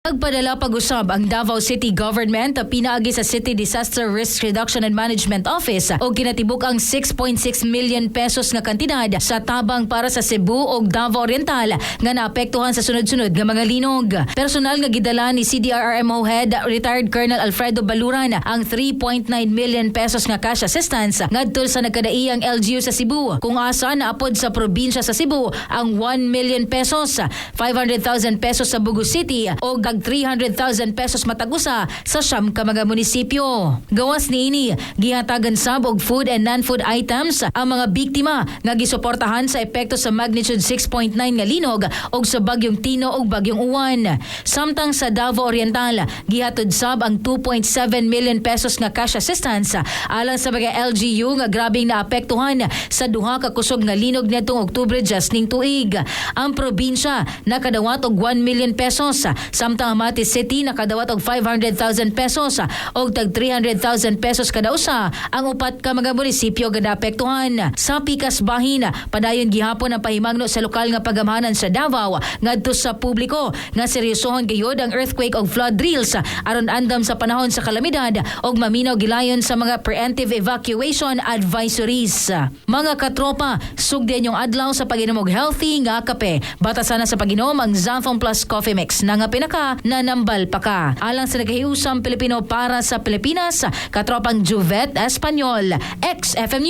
Nagpadala pag-usab ang Davao City Government pinaagi sa City Disaster Risk Reduction and Management Office o kinatibuk ang 6.6 million pesos nga kantidad sa tabang para sa Cebu o Davao Oriental nga naapektuhan sa sunod-sunod nga mga linog. Personal nga gidala ni CDRRMO Head Retired Colonel Alfredo Baluran ang 3.9 million pesos nga cash assistance ngadtol sa nagkadaiyang LGU sa Cebu, kung asa naapod sa probinsya sa Cebu ang 1 million pesos, 500,000 pesos sa Bugu City o 300,000 pesos matagusa sa siyam ka mga munisipyo. Gawas niini, gihatagan sab og food and non-food items ang mga biktima nga gisuportahan sa epekto sa magnitude 6.9 nga linog og sa bagyong Tino ug bagyong Uwan. Samtang sa Davao Oriental, gihatod sab ang 2.7 million pesos nga cash assistance alang sa mga LGU nga grabing naapektuhan sa duha ka kusog nga linog nitong Oktubre just ning tuig. Ang probinsya nakadawat og 1 million pesos, samtang Amati City nakadawat og 500,000 pesos o tag 300,000 pesos kada usa ang upat ka mga munisipyo nga naapektuhan. Sa pikas bahin, padayon gihapon ang pahimangno sa lokal nga pagamhanan sa Davao ngadto sa publiko nga seryosohon gayud ang earthquake og flood drills aron andam sa panahon sa kalamidad og maminaw gilayon sa mga preemptive evacuation advisories. Mga katropa, sugden yung adlaw sa pag-inom og healthy nga kape. Batasan na sa pag-inom ang Xanthon Plus Coffee Mix na nga pinaka nanambal pa ka. Alang sa naghiusang Pilipino para sa Pilipinas, katropang Juvet Espanyol, ex-FM News.